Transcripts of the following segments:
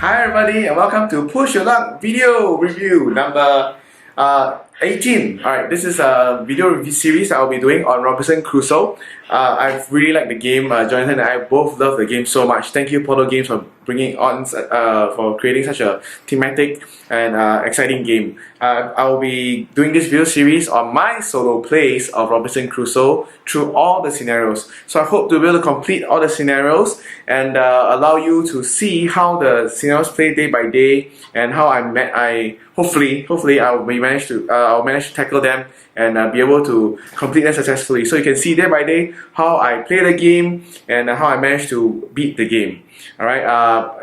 Hi everybody and welcome to Push Your Luck video review number 18. Alright, this is a video review series I'll be doing on Robinson Crusoe. I really like the game. Jonathan and I both love the game so much. Thank you Portal Games for bringing on for creating such a thematic and exciting game. I'll be doing this video series on my solo plays of Robinson Crusoe through all the scenarios. So I hope to be able to complete all the scenarios and allow you to see how the scenarios play day by day and how hopefully I'll manage to tackle them and be able to complete them successfully. So you can see day by day how I play the game and how I managed to beat the game. Alright,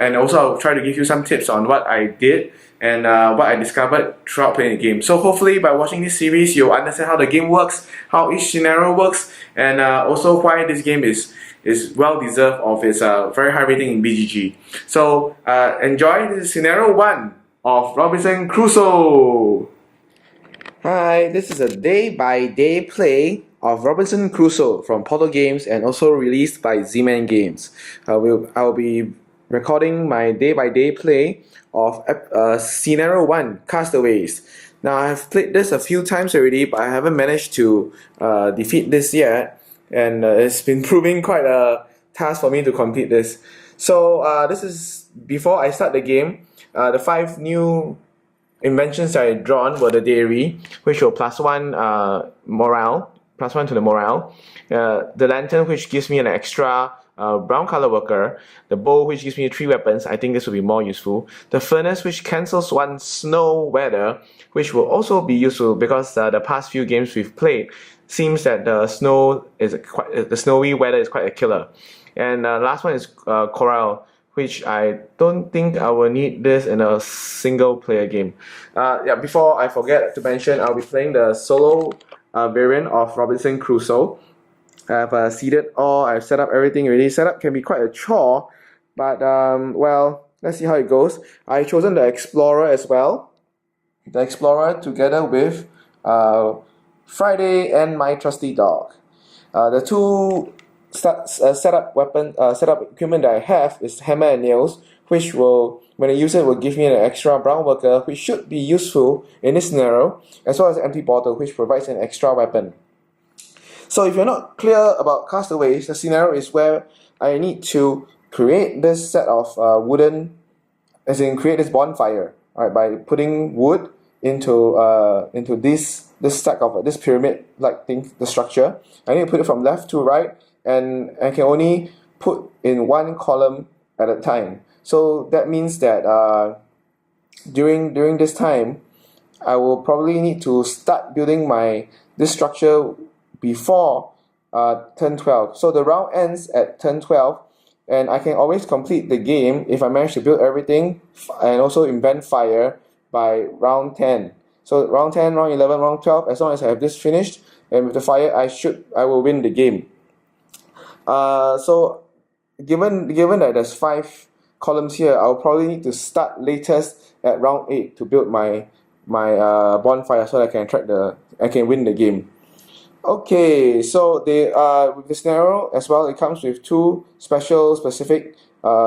and also I'll try to give you some tips on what I did and what I discovered throughout playing the game. So hopefully by watching this series you'll understand how the game works, how each scenario works, and also why this game is well deserved of its very high rating in BGG. So enjoy this scenario 1 of Robinson Crusoe. Hi, this is a day-by-day play of Robinson Crusoe from Portal Games and also released by Z-Man Games. I'll be recording my day-by-day play of Scenario 1, Castaways. Now I've played this a few times already, but I haven't managed to defeat this yet, and it's been proving quite a task for me to complete this. So this is before I start the game. The 5 new inventions that I had drawn were the dairy, which will +1 morale, +1 to the morale, the lantern, which gives me an extra brown color worker, the bow, which gives me 3 weapons. I think this will be more useful. The furnace, which cancels 1 snow weather, which will also be useful because the past few games we've played seems that the snowy weather is quite a killer. And last one is corral, which I don't think I will need this in a single player game. Before I forget to mention, I'll be playing the solo variant of Robinson Crusoe. I've seeded all, I've set up everything already. Setup can be quite a chore, but well, let's see how it goes. I've chosen the Explorer as well. The Explorer together with Friday and my trusty dog. The two setup equipment that I have is hammer and nails, which will, when I use it, will give me an extra brown worker, which should be useful in this scenario, as well as an empty bottle, which provides an extra weapon. So if you're not clear about Castaways, the scenario is where I need to create this set of create this bonfire, right, by putting wood into this stack of this pyramid-like thing, the structure. I need to put it from left to right, and I can only put in 1 column at a time. So that means that during this time, I will probably need to start building this structure before turn 12. So the round ends at turn 12, and I can always complete the game if I manage to build everything and also invent fire by round 10. So round 10, round 11, round 12, as long as I have this finished, and with the fire I will win the game. So given that there's 5 columns here, I'll probably need to start latest at round 8 to build my bonfire so that I can win the game. Okay, so with the scenario as well, it comes with 2 specific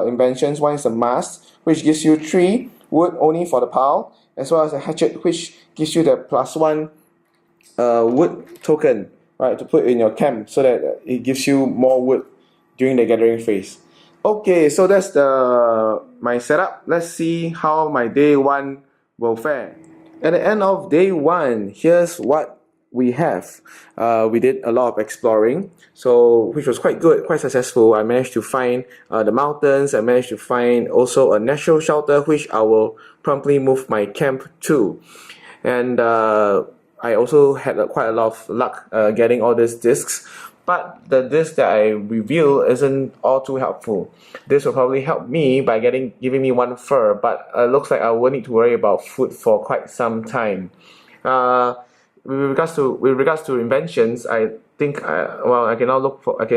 inventions. One is the mast, which gives you 3 wood only for the pile, as well as a hatchet, which gives you the +1 wood token, right, to put in your camp so that it gives you more wood during the gathering phase. Okay, so that's my setup. Let's see how my day 1 will fare. At the end of day 1, here's what we have. We did a lot of exploring, which was quite good, quite successful. I managed to find the mountains. I managed to find also a natural shelter, which I will promptly move my camp to. And I also had quite a lot of luck getting all these discs, but the disc that I reveal isn't all too helpful. This will probably help me by giving me 1 fur, but looks like I will need to worry about food for quite some time. With regards to inventions, I think I can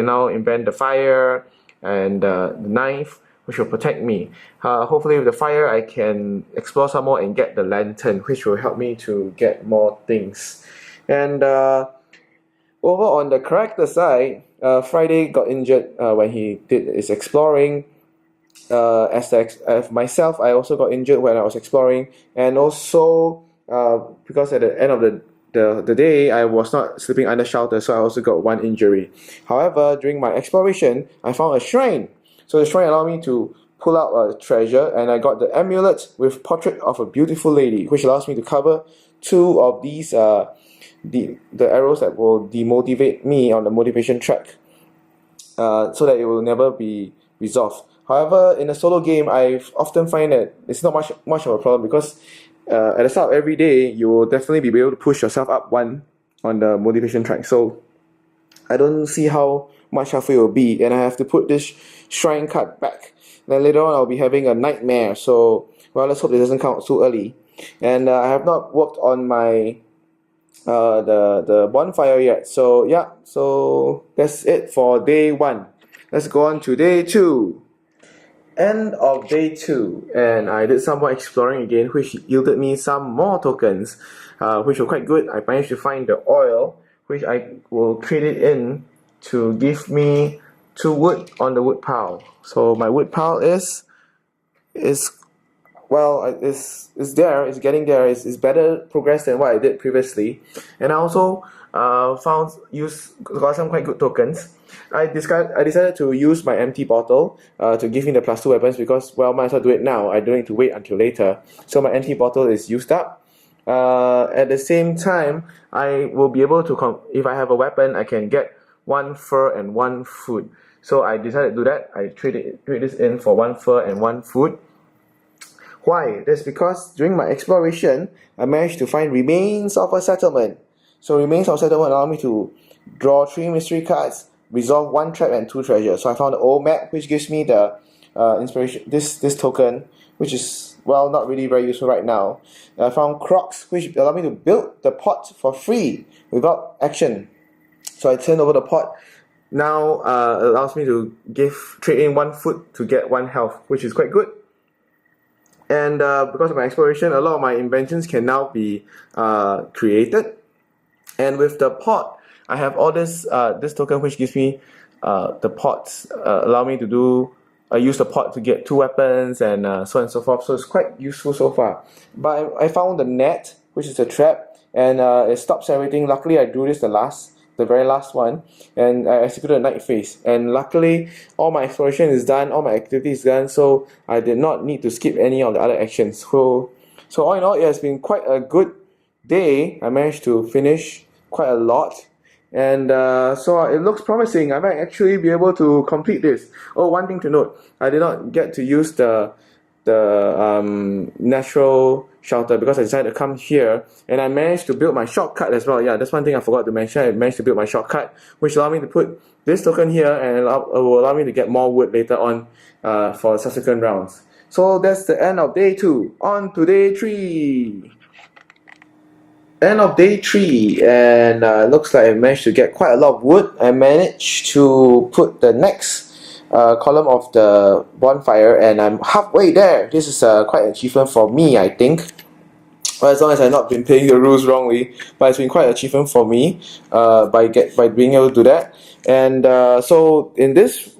now invent the fire and the knife, which will protect me. Hopefully with the fire I can explore some more and get the lantern, which will help me to get more things. And over on the character side, Friday got injured when he did his exploring. as myself, I also got injured when I was exploring, and also because at the end of the day I was not sleeping under shelter, so I also got one injury. However, during my exploration, I found a shrine. So the shrine allowed me to pull out a treasure, and I got the amulet with portrait of a beautiful lady, which allows me to cover two of these the arrows that will demotivate me on the motivation track, so that it will never be resolved. However, in a solo game, I often find that it's not much of a problem, because at the start of every day, you will definitely be able to push yourself up one on the motivation track. So I don't see how much halfway it will be, and I have to put this shrine card back. Then later on, I'll be having a nightmare. So well, let's hope it doesn't come out too early. And I have not worked on my the bonfire yet. So yeah, so that's it for day 1. Let's go on to day 2. End of day 2, and I did some more exploring again, which yielded me some more tokens, which were quite good. I managed to find the oil, which I will trade it in to give me 2 wood on the wood pile. So my wood pile is well, it's there, it's getting there, it's better progress than what I did previously. And I also got some quite good tokens. I decided to use my empty bottle to give me the +2 weapons, because, well, might as well do it now. I don't need to wait until later. So my empty bottle is used up. At the same time, I will be able to, if I have a weapon, I can get 1 fur and 1 food. So I decided to do that. I trade this in for 1 fur and 1 food. Why? That's because during my exploration, I managed to find remains of a settlement. So remains of a settlement allow me to draw 3 mystery cards, resolve 1 trap and 2 treasures. So I found the old map, which gives me the inspiration, this token, which is, well, not really very useful right now. I found crocs, which allow me to build the pot for free without action. So I turned over the pot. Now it allows me to trade in 1 food to get 1 health, which is quite good. And because of my exploration, a lot of my inventions can now be created. And with the pot, I have all this token, which gives me the pots, allow me to use the pot to get 2 weapons, and so on and so forth. So it's quite useful so far. But I found the net, which is a trap, and it stops everything. Luckily, I drew this the very last one, and I executed a night phase. And luckily, all my exploration is done, all my activity is done, so I did not need to skip any of the other actions. So all in all, it has been quite a good day. I managed to finish quite a lot, and so it looks promising. I might actually be able to complete this. Oh, one thing to note, I did not get to use the natural shelter, because I decided to come here, and I managed to build my shortcut as well. Yeah, that's one thing I forgot to mention. I managed to build my shortcut, which allowed me to put this token here, and it will allow me to get more wood later on for subsequent rounds. So that's the end of day 2. On to day 3. End of day 3, and looks like I managed to get quite a lot of wood. I managed to put the next column of the bonfire, and I'm halfway there. This is quite an achievement for me, I think. Well, as long as I've not been playing the rules wrongly, but it's been quite an achievement for me by being able to do that. And so in this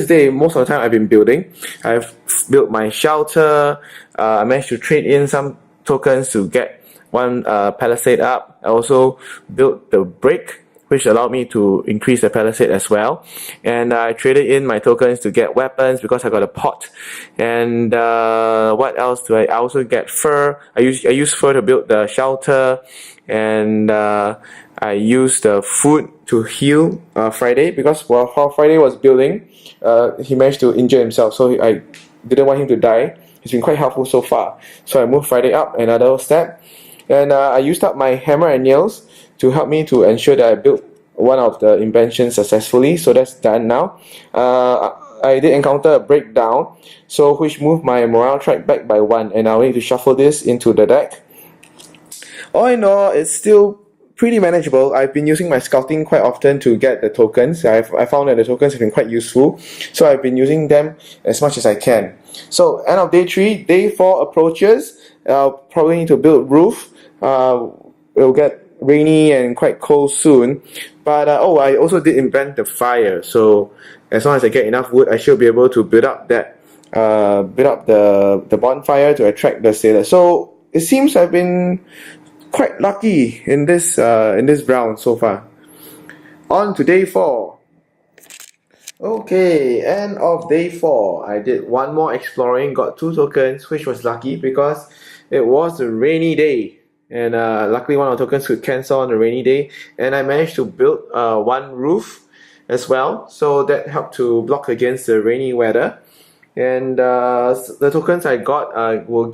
day, most of the time I've been building. I've built my shelter. I managed to trade in some tokens to get 1 palisade up. I also built the brick, which allowed me to increase the palisade as well. And I traded in my tokens to get weapons, because I got a pot. And what else do I also get? Fur. I use fur to build the shelter, and I used the food to heal Friday, because while Friday was building, he managed to injure himself, so I didn't want him to die. He's been quite helpful so far. So I moved Friday up another step, and I used up my hammer and nails to help me to ensure that I built one of the inventions successfully. So that's done now. I did encounter a breakdown, which moved my morale track back by 1, and I'll need to shuffle this into the deck. All in all, it's still pretty manageable. I've been using my scouting quite often to get the tokens. I found that the tokens have been quite useful, so I've been using them as much as I can. So end of day 3, day 4 approaches. I'll probably need to build roof. It'll get rainy and quite cold soon, but I also did invent the fire, so as long as I get enough wood, I should be able to build up that build up the bonfire to attract the sailors. So it seems I've been quite lucky in this round so far. On to day 4. Okay, end of day 4. I did one more exploring, got 2 tokens, which was lucky because it was a rainy day. And luckily one of the tokens could cancel on a rainy day. And I managed to build one roof as well. So that helped to block against the rainy weather. And the tokens I got will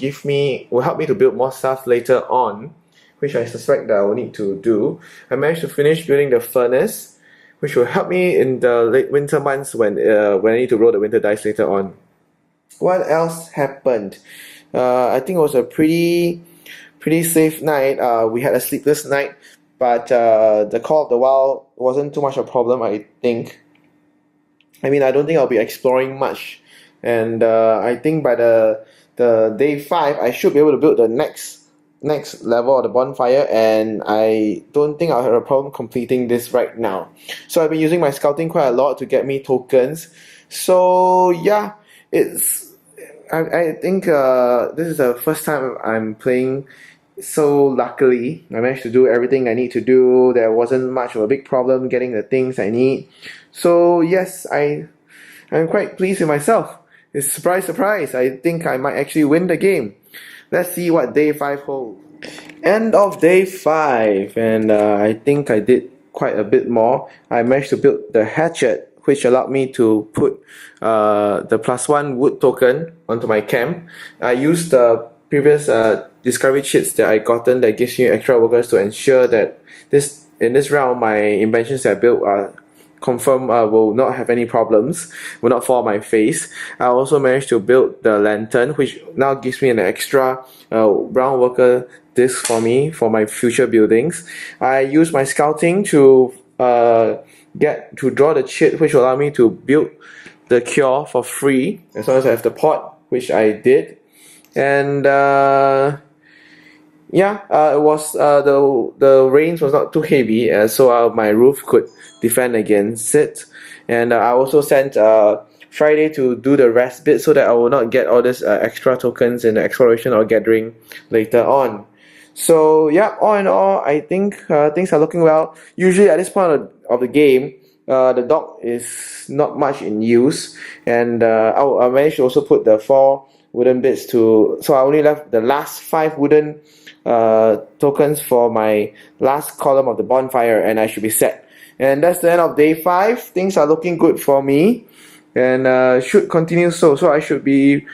help me to build more stuff later on, which I suspect that I will need to do. I managed to finish building the furnace, which will help me in the late winter months when I need to roll the winter dice later on. What else happened? I think it was a pretty safe night. We had a sleepless night, but the Call of the Wild wasn't too much of a problem, I think. I mean, I don't think I'll be exploring much, and I think by the day 5, I should be able to build the next level of the bonfire, and I don't think I'll have a problem completing this right now. So I've been using my scouting quite a lot to get me tokens. So yeah, I think this is the first time I'm playing. So luckily, I managed to do everything I need to do. There wasn't much of a big problem getting the things I need. So yes, I'm quite pleased with myself. It's surprise, surprise. I think I might actually win the game. Let's see what day 5 holds. End of day 5, and I think I did quite a bit more. I managed to build the hatchet, which allowed me to put the +1 wood token onto my camp. I used the previous discovery cheats that I gotten that gives you extra workers to ensure that in this round my inventions that I built are confirm will not have any problems, will not fall on my face. I also managed to build the lantern, which now gives me an extra brown worker disc for me for my future buildings. I use my scouting to draw the cheat, which will allow me to build the cure for free as long as I have the pot, which I did. And it was the rains was not too heavy, so my roof could defend against it. And I also sent Friday to do the rest bit so that I will not get all these extra tokens in the exploration or gathering later on. So yeah, all in all, I think things are looking well. Usually at this point of the game, the dock is not much in use, and I managed to also put the 4 wooden bits so I only left the last 5 wooden tokens for my last column of the bonfire, and I should be set. And that's the end of day 5. Things are looking good for me, and should continue so I should be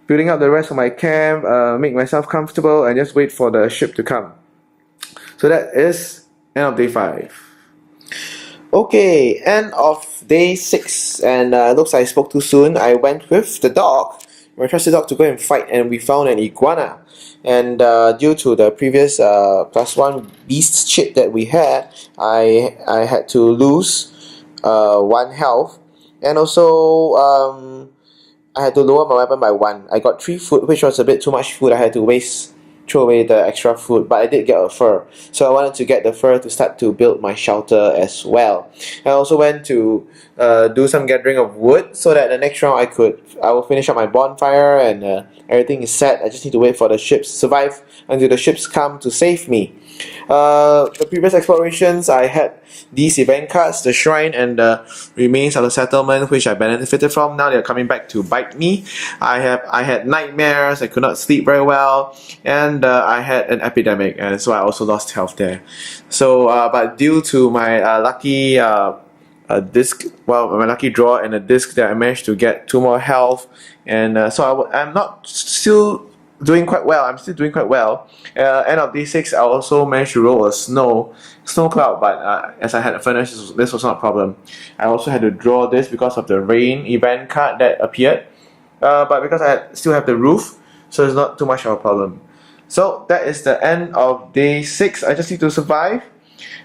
building up the rest of my camp, make myself comfortable, and just wait for the ship to come. So that is end of day 5. Okay, end of day 6, and looks like I spoke too soon. I went with the dog, my trusted dog, to go and fight, and we found an iguana. And due to the previous +1 beast chip that we had, I had to lose 1 health, and also I had to lower my weapon by 1. I got 3 food, which was a bit too much food. I had to throw away the extra food, but I did get a fur, so I wanted to get the fur to start to build my shelter as well. I also went to do some gathering of wood so that the next round I will finish up my bonfire, and everything is set. I just need to wait for the ships to survive until the ships come to save me. The previous explorations, I had these event cards, the shrine and the remains of the settlement, which I benefited from. Now they're coming back to bite me. I had nightmares, I could not sleep very well, and I had an epidemic, and so I also lost health there. So but due to my lucky my lucky draw and a disc, that I managed to get 2 more health, and so I'm still doing quite well. I'm still doing quite well. End of day 6, I also managed to roll a snow cloud, but as I had a furnace, this was not a problem. I also had to draw this because of the rain event card that appeared, but because I still have the roof, so it's not too much of a problem. So that is the end of day 6. I just need to survive,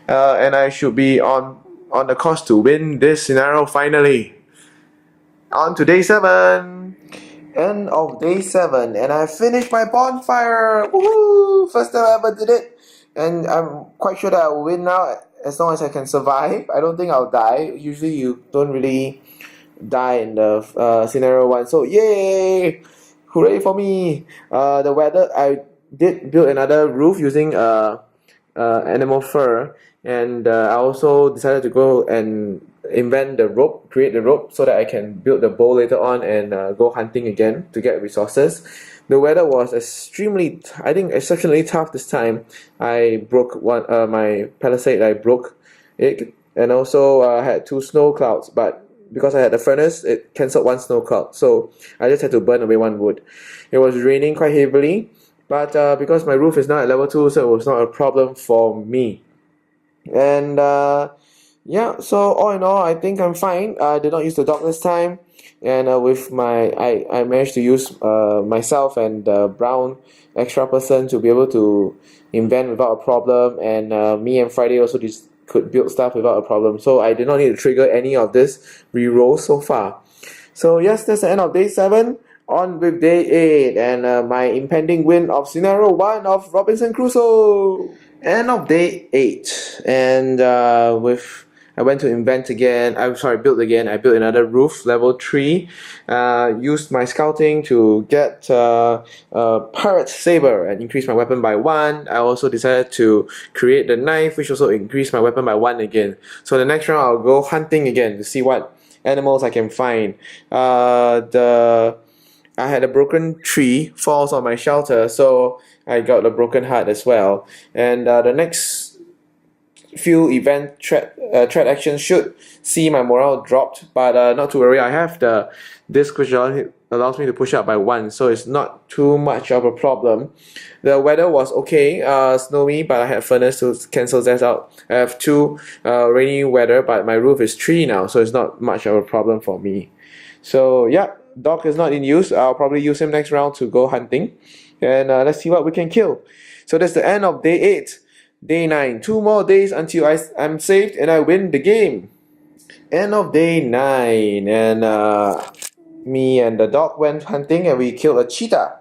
and I should be on the course to win this scenario finally. On to day 7. End of day 7, and I finished my bonfire. Woohoo! First time I ever did it, and I'm quite sure that I will win now as long as I can survive. I don't think I'll die. Usually you don't really die in the scenario 1. So yay! Hooray for me! The weather, I did build another roof using animal fur, and I also decided to go and invent the rope, create the rope so that I can build the bow later on and go hunting again to get resources. The weather was exceptionally tough this time. I broke my palisade. I broke it, and also had 2 snow clouds, but because I had the furnace, it cancelled 1 snow cloud, so I just had to burn away 1 wood. It was raining quite heavily, but because my roof is now at level 2, so it was not a problem for me. And yeah, so all in all, I think I'm fine. I did not use the dock this time, and with I managed to use myself and the brown extra person to be able to invent without a problem, and me and Friday also could build stuff without a problem. So I did not need to trigger any of this reroll so far. So yes, that's the end of day 7. On with day 8 and my impending win of scenario 1 of Robinson Crusoe. End of day 8, and I went to invent again. Build again. I built another roof, level 3. Used my scouting to get a pirate saber and increase my weapon by 1. I also decided to create the knife, which also increased my weapon by 1 again. So the next round I'll go hunting again to see what animals I can find. I had a broken tree falls on my shelter, so I got a broken heart as well. And the next few event threat actions should see my morale dropped, but not to worry. I have the disc which allows me to push up by 1, so it's not too much of a problem. The weather was okay, snowy, but I had furnace to cancel that out. I have 2 rainy weather, but my roof is 3 now, so it's not much of a problem for me. So yeah, Doc is not in use. I'll probably use him next round to go hunting, and let's see what we can kill. So that's the end of day 8. Day 9, 2 more days until I'm saved and I win the game. End of day 9, and me and the dog went hunting and we killed a cheetah.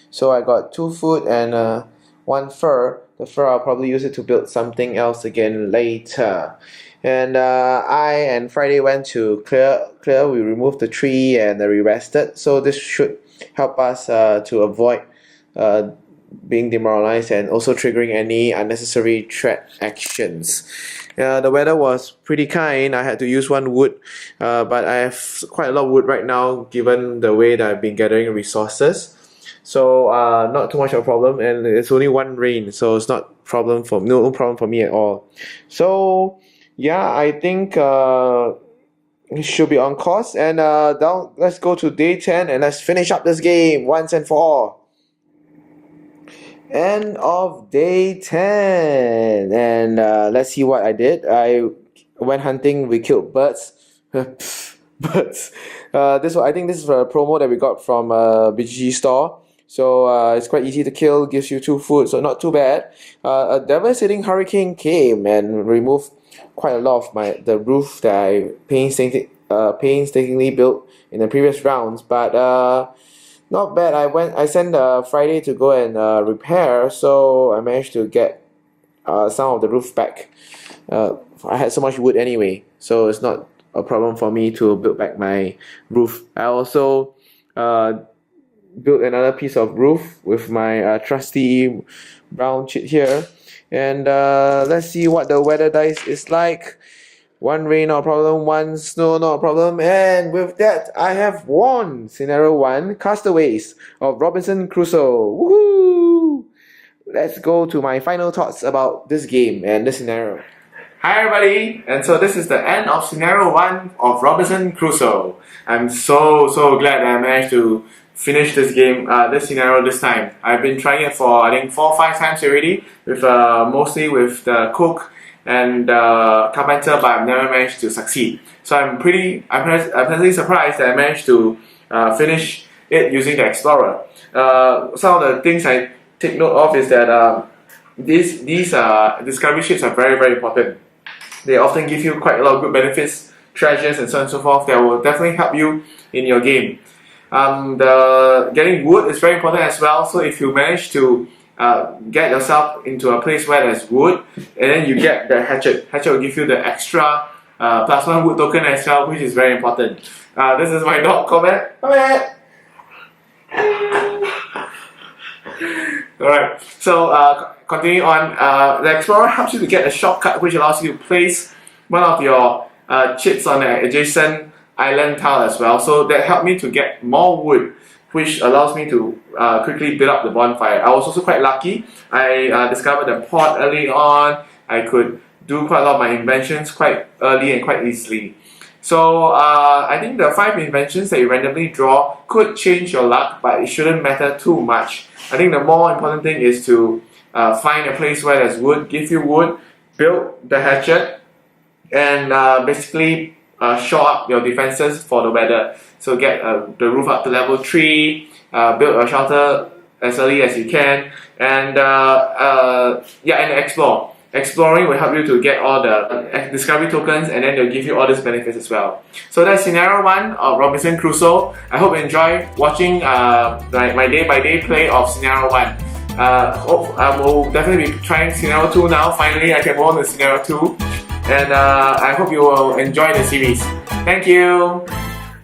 So I got 2 food and 1 fur. The fur I'll probably use it to build something else again later. And I and Friday went to clear. We removed the tree and we rested. So this should help us to avoid being demoralized and also triggering any unnecessary threat actions. The weather was pretty kind. I had to use 1 wood, but I have quite a lot of wood right now given the way that I've been gathering resources. So not too much of a problem, and it's only 1 rain, so it's not no problem for me at all. So yeah, I think it should be on course, and now let's go to day 10 and let's finish up this game once and for all. End of day 10, and let's see what I did. I went hunting. We killed birds. Birds. I think this is a promo that we got from BGG store. So it's quite easy to kill. Gives you 2 food, so not too bad. A devastating hurricane came and removed quite a lot of the roof that I painstakingly built in the previous rounds, but not bad. I sent Friday to go and repair, so I managed to get some of the roof back. I had so much wood anyway, so it's not a problem for me to build back my roof. I also built another piece of roof with my trusty brown chit here, and let's see what the weather dice is like. 1 rain, not a problem. 1 snow, not a problem. And with that, I have won Scenario 1 Castaways of Robinson Crusoe. Woohoo! Let's go to my final thoughts about this game and this scenario. Hi everybody, and so this is the end of Scenario 1 of Robinson Crusoe. I'm so glad that I managed to finish this game, this scenario this time. I've been trying it for I think 4 or 5 times already, with mostly with the cook and carpenter, but I've never managed to succeed. So I'm pleasantly surprised that I managed to finish it using the Explorer. Some of the things I take note of is that these discovery ships are very important. They often give you quite a lot of good benefits, treasures, and so on and so forth that will definitely help you in your game. The getting wood is very important as well. So if you manage to get yourself into a place where there's wood, and then you get the hatchet will give you the extra +1 wood token as well, which is very important. This is my dog, Comet. Comet! Alright, so continue on. The Explorer helps you to get a shortcut which allows you to place one of your chips on an adjacent island tile as well. So that helped me to get more wood, which allows me to quickly build up the bonfire. I was also quite lucky. I discovered the pot early on. I could do quite a lot of my inventions quite early and quite easily. So I think the 5 inventions that you randomly draw could change your luck, but it shouldn't matter too much. I think the more important thing is to find a place where there's wood, give you wood, build the hatchet, and basically shore up your defenses for the weather. So get the roof up to level 3, build a shelter as early as you can, and and explore. Exploring will help you to get all the discovery tokens, and then they'll give you all these benefits as well. So that's scenario 1 of Robinson Crusoe. I hope you enjoy watching my day-by-day play of scenario 1. I will definitely be trying scenario 2 now. Finally, I can move on to scenario 2. And I hope you will enjoy the series. Thank you!